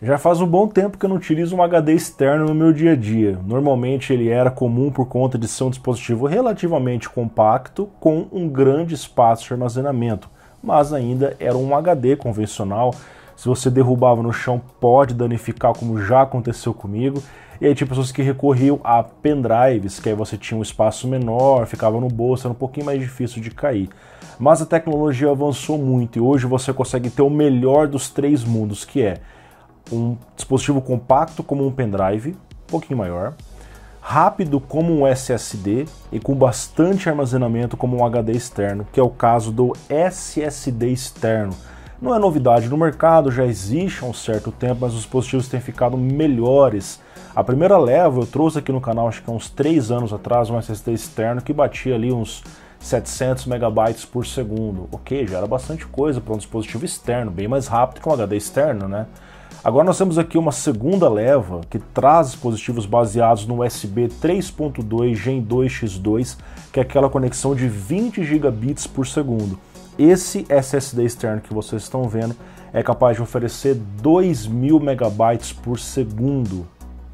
Já faz um bom tempo que eu não utilizo um HD externo no meu dia a dia. Normalmente ele era comum por conta de ser um dispositivo relativamente compacto com um grande espaço de armazenamento, mas ainda era um HD convencional. Se você derrubava no chão pode danificar, como já aconteceu comigo. E aí tinha pessoas que recorriam a pendrives, que aí você tinha um espaço menor, ficava no bolso, era um pouquinho mais difícil de cair. Mas a tecnologia avançou muito e hoje você consegue ter o melhor dos três mundos, que é um dispositivo compacto como um pendrive, um pouquinho maior, rápido como um SSD e com bastante armazenamento como um HD externo, que é o caso do SSD externo. Não é novidade no mercado, já existe há um certo tempo, mas os dispositivos têm ficado melhores. A primeira leva eu trouxe aqui no canal, acho que há uns 3 anos atrás, um SSD externo que batia ali uns 700 megabytes por segundo. Ok, já era bastante coisa para um dispositivo externo, bem mais rápido que um HD externo, né? Agora nós temos aqui uma segunda leva que traz dispositivos baseados no USB 3.2 Gen 2X2, que é aquela conexão de 20 gigabits por segundo. Esse SSD externo que vocês estão vendo é capaz de oferecer 2000 megabytes por segundo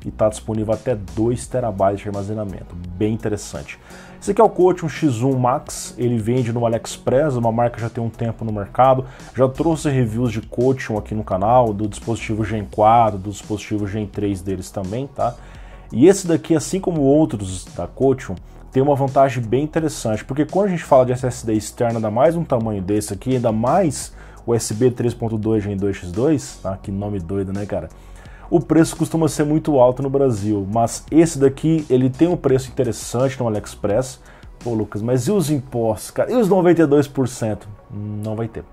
e está disponível até 2 terabytes de armazenamento, bem interessante. Esse aqui é o Quotium X1 Max, ele vende no AliExpress, uma marca que já tem um tempo no mercado. Já trouxe reviews de Quotium aqui no canal, do dispositivo Gen 4, do dispositivo Gen 3 deles também, tá? E esse daqui, assim como outros da Quotium, tem uma vantagem bem interessante, porque quando a gente fala de SSD externo, ainda mais um tamanho desse aqui, ainda mais USB 3.2 Gen 2X2, tá? Que nome doido, né, cara? O preço costuma ser muito alto no Brasil, mas esse daqui, ele tem um preço interessante no AliExpress. Pô, Lucas, mas e os impostos, cara? E os 92%? Não vai ter,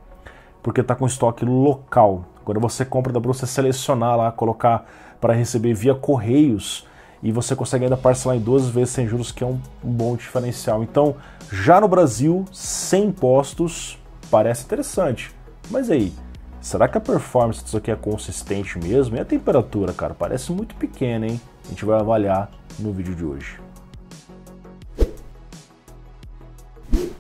porque tá com estoque local. Quando você compra, dá pra você selecionar lá, colocar para receber via Correios, e você consegue ainda parcelar em 12 vezes sem juros, que é um bom diferencial. Então, já no Brasil, sem impostos, parece interessante. Mas aí, será que a performance disso aqui é consistente mesmo? E a temperatura, cara, parece muito pequena, hein? A gente vai avaliar no vídeo de hoje.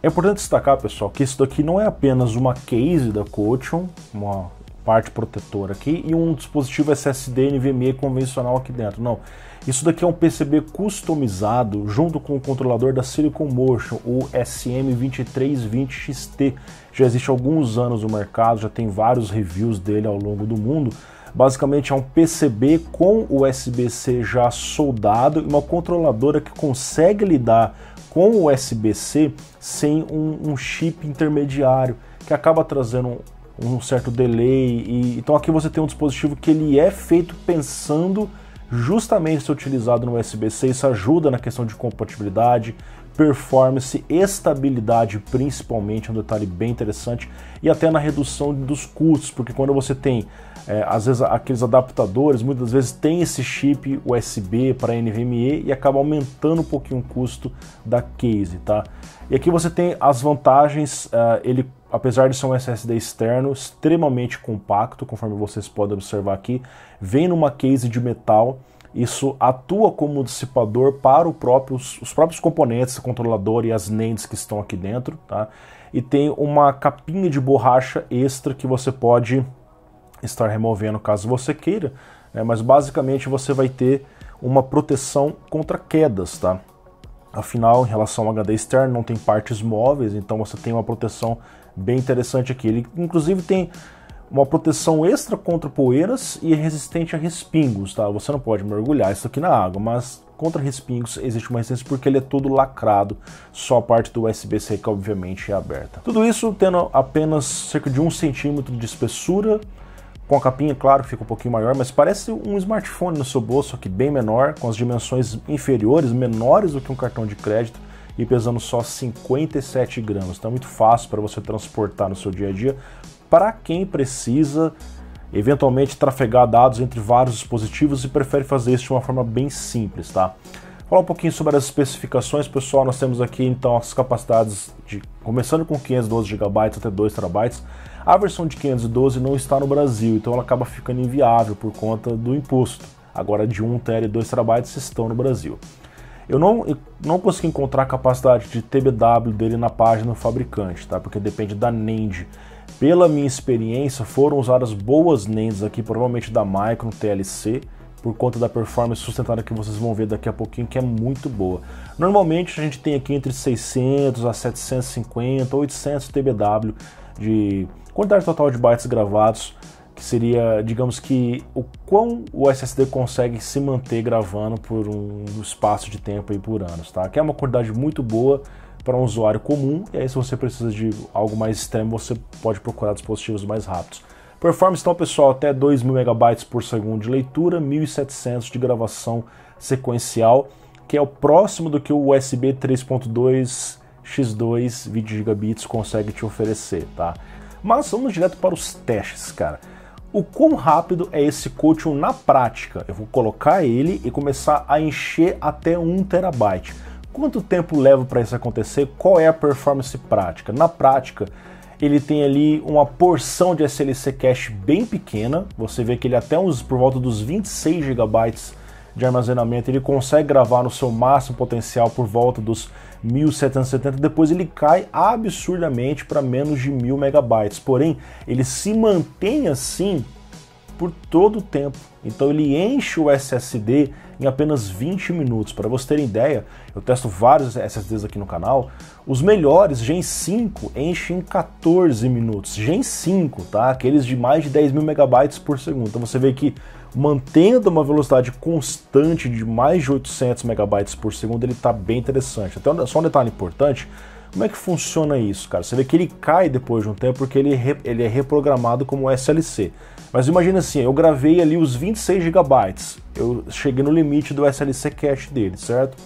É importante destacar, pessoal, que isso daqui não é apenas uma case da Quotium, uma parte protetora aqui, e um dispositivo SSD NVMe convencional aqui dentro. Não, isso daqui é um PCB customizado junto com o controlador da Silicon Motion, o SM2320XT. Já existe há alguns anos no mercado, já tem vários reviews dele ao longo do mundo. Basicamente é um PCB com USB-C já soldado e uma controladora que consegue lidar com o USB-C sem um chip intermediário, que acaba trazendo um certo delay. Então aqui você tem um dispositivo que ele é feito pensando justamente ser utilizado no USB-C. Isso ajuda na questão de compatibilidade, performance, estabilidade principalmente, é um detalhe bem interessante, e até na redução dos custos, porque quando você tem, às vezes, aqueles adaptadores, muitas vezes tem esse chip USB para NVMe e acaba aumentando um pouquinho o custo da case, tá? E aqui você tem as vantagens, ele, apesar de ser um SSD externo, extremamente compacto, conforme vocês podem observar aqui, vem numa case de metal. Isso atua como dissipador para os próprios componentes, o controlador e as NANDs que estão aqui dentro, tá? E tem uma capinha de borracha extra que você pode estar removendo caso você queira, né? Mas basicamente você vai ter uma proteção contra quedas, tá? Afinal, em relação ao HD externo, não tem partes móveis, então você tem uma proteção bem interessante aqui. Ele inclusive tem uma proteção extra contra poeiras e resistente a respingos, tá? Você não pode mergulhar isso aqui na água, mas contra respingos existe uma resistência porque ele é todo lacrado, só a parte do USB-C que obviamente é aberta. Tudo isso tendo apenas cerca de 1 centímetro de espessura, com a capinha, claro, fica um pouquinho maior, mas parece um smartphone no seu bolso, só que bem menor, com as dimensões inferiores, menores do que um cartão de crédito, e pesando só 57 gramas. Então é muito fácil para você transportar no seu dia a dia, para quem precisa eventualmente trafegar dados entre vários dispositivos e prefere fazer isso de uma forma bem simples, tá? Falar um pouquinho sobre as especificações, pessoal. Nós temos aqui então as capacidades começando com 512 GB até 2 TB. A versão de 512 não está no Brasil, então ela acaba ficando inviável por conta do imposto. Agora de 1 TB e 2 TB estão no Brasil. Eu não consegui encontrar a capacidade de TBW dele na página do fabricante, tá? Porque depende da NAND. Pela minha experiência, foram usadas boas NANDs aqui, provavelmente da Micron TLC, por conta da performance sustentada que vocês vão ver daqui a pouquinho, que é muito boa. Normalmente a gente tem aqui entre 600 a 750, 800 TBW de quantidade total de bytes gravados, que seria, digamos que, o quão o SSD consegue se manter gravando por um espaço de tempo aí por anos, tá? Que é uma quantidade muito boa para um usuário comum, e aí se você precisa de algo mais extremo, você pode procurar dispositivos mais rápidos. Performance então, pessoal, até 2.000 MB por segundo de leitura, 1.700 de gravação sequencial, que é o próximo do que o USB 3.2 X2 20 GB consegue te oferecer, tá? Mas vamos direto para os testes, cara. O quão rápido é esse Quotium na prática? Eu vou colocar ele e começar a encher até 1 TB. Quanto tempo leva para isso acontecer? Qual é a performance prática? Na prática, ele tem ali uma porção de SLC cache bem pequena. Você vê que ele até por volta dos 26 GB de armazenamento, ele consegue gravar no seu máximo potencial por volta dos 1770, depois ele cai absurdamente para menos de 1.000 MB. Porém, ele se mantém assim por todo o tempo. Então ele enche o SSD em apenas 20 minutos. Para vocês terem ideia, eu testo vários SSDs aqui no canal, os melhores Gen 5 enchem em 14 minutos. Gen 5, tá? Aqueles de mais de 10.000 MB por segundo. Então você vê que mantendo uma velocidade constante de mais de 800 MB por segundo, ele está bem interessante. Até só um detalhe importante, como é que funciona isso, cara? Você vê que ele cai depois de um tempo porque ele é reprogramado como SLC. Mas imagina assim, eu gravei ali os 26 GB, eu cheguei no limite do SLC cache dele, certo?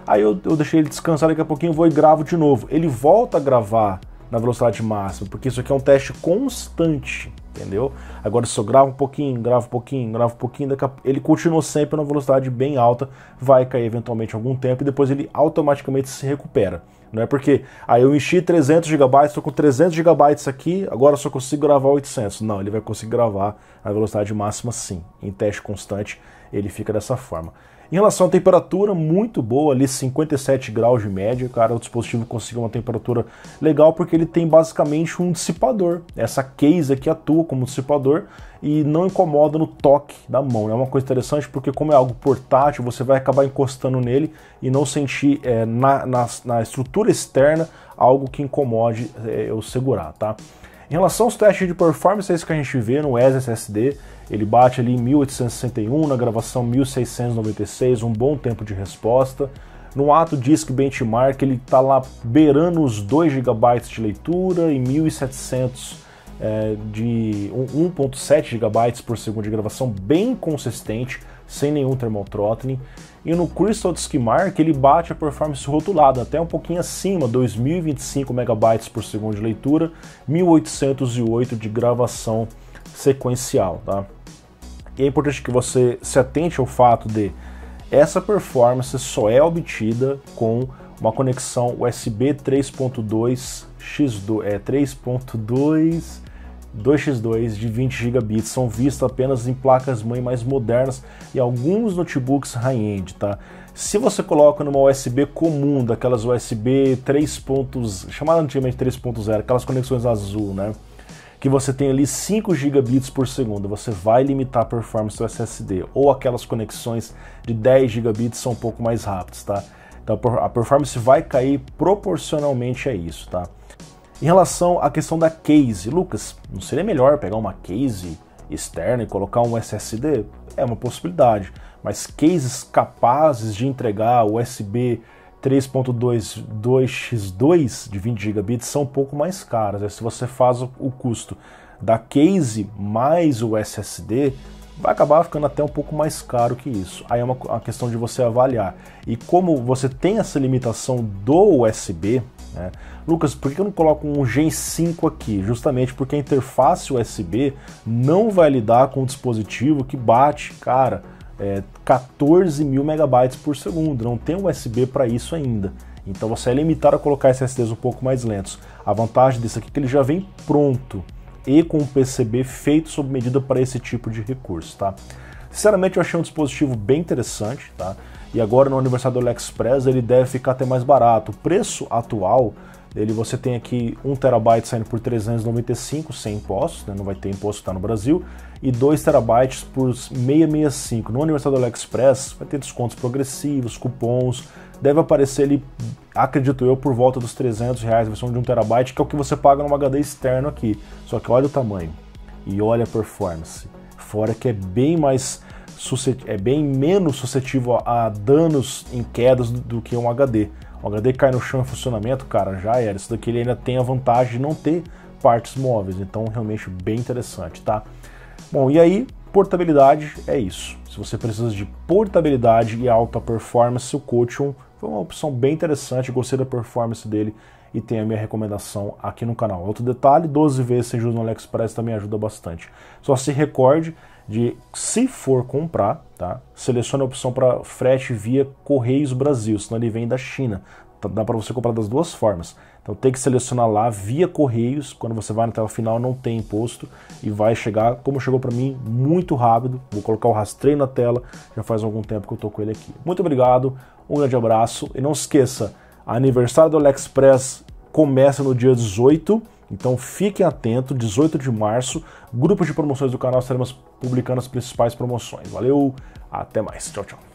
Aí eu deixei ele descansar, daqui a pouquinho eu vou e gravo de novo. Ele volta a gravar na velocidade máxima, porque isso aqui é um teste constante, entendeu? Agora se eu gravo um pouquinho, gravo um pouquinho, gravo um pouquinho, ele continua sempre na velocidade bem alta, vai cair eventualmente algum tempo e depois ele automaticamente se recupera. Não é porque eu enchi 300 GB, estou com 300 GB aqui, agora só consigo gravar 800. Não, ele vai conseguir gravar a velocidade máxima sim. Em teste constante ele fica dessa forma. Em relação à temperatura, muito boa, ali 57 graus de média, cara, o dispositivo conseguiu uma temperatura legal porque ele tem basicamente um dissipador. Essa case aqui atua como dissipador e não incomoda no toque da mão. É uma coisa interessante porque como é algo portátil, você vai acabar encostando nele e não sentir na estrutura externa algo que incomode eu segurar, tá? Em relação aos testes de performance, é isso que a gente vê no ES-SSD, ele bate ali em 1861, na gravação 1696, um bom tempo de resposta. No Ato Disk Benchmark, ele está lá beirando os 2 GB de leitura e 1700 de 1.7 GB por segundo de gravação, bem consistente, sem nenhum thermal throttling. E no Crystal Disk Mark ele bate a performance rotulada, até um pouquinho acima, 2025 MB por segundo de leitura, 1808 de gravação sequencial, tá? E é importante que você se atente ao fato de essa performance só é obtida com uma conexão USB 3.2 2x2 de 20 GB, são vistos apenas em placas-mãe mais modernas e alguns notebooks high-end, tá? Se você coloca numa USB comum, daquelas USB 3. chamada antigamente 3.0, aquelas conexões azul, né? Que você tem ali 5 GB por segundo, você vai limitar a performance do SSD, ou aquelas conexões de 10 GB são um pouco mais rápidas, tá? Então a performance vai cair proporcionalmente a isso, tá? Em relação à questão da case, Lucas, não seria melhor pegar uma case externa e colocar um SSD? É uma possibilidade, mas cases capazes de entregar USB 3.2 2x2 de 20 GB são um pouco mais caras. Se você faz o custo da case mais o SSD, vai acabar ficando até um pouco mais caro que isso. Aí é uma questão de você avaliar. E como você tem essa limitação do USB, né? Lucas, por que eu não coloco um Gen 5 aqui? Justamente porque a interface USB não vai lidar com um dispositivo que bate, cara, 14.000 MB por segundo. Não tem USB para isso ainda. Então você é limitado a colocar SSDs um pouco mais lentos. A vantagem disso aqui é que ele já vem pronto e com um PCB feito sob medida para esse tipo de recurso, tá? Sinceramente eu achei um dispositivo bem interessante, tá? E agora no aniversário do AliExpress ele deve ficar até mais barato. O preço atual Você tem aqui 1 TB saindo por 395 sem impostos, né? Não vai ter imposto que está no Brasil, e 2 TB por 665. No aniversário do AliExpress vai ter descontos progressivos, cupons, deve aparecer ali, acredito eu, por volta dos R$300 a versão de 1 TB, que é o que você paga num HD externo aqui. Só que olha o tamanho e olha a performance, fora que é bem menos suscetível a danos em quedas do que um HD. O HD cai no chão em funcionamento, cara, já era. Isso daqui ele ainda tem a vantagem de não ter partes móveis, então realmente bem interessante, tá? Bom, e aí, portabilidade é isso. Se você precisa de portabilidade e alta performance, o Cotion foi uma opção bem interessante, gostei da performance dele e tem a minha recomendação aqui no canal. Outro detalhe, 12 vezes sem juros no AliExpress também ajuda bastante. Só se recorde de, se for comprar, tá? Selecione a opção para frete via Correios Brasil, senão ele vem da China. Dá para você comprar das duas formas. Então tem que selecionar lá via Correios, quando você vai na tela final não tem imposto e vai chegar, como chegou para mim, muito rápido. Vou colocar o rastreio na tela, já faz algum tempo que eu tô com ele aqui. Muito obrigado, um grande abraço e não se esqueça, aniversário do AliExpress começa no dia 18, então fiquem atentos, 18 de março, grupo de promoções do canal, estaremos publicando as principais promoções. Valeu, até mais, tchau, tchau.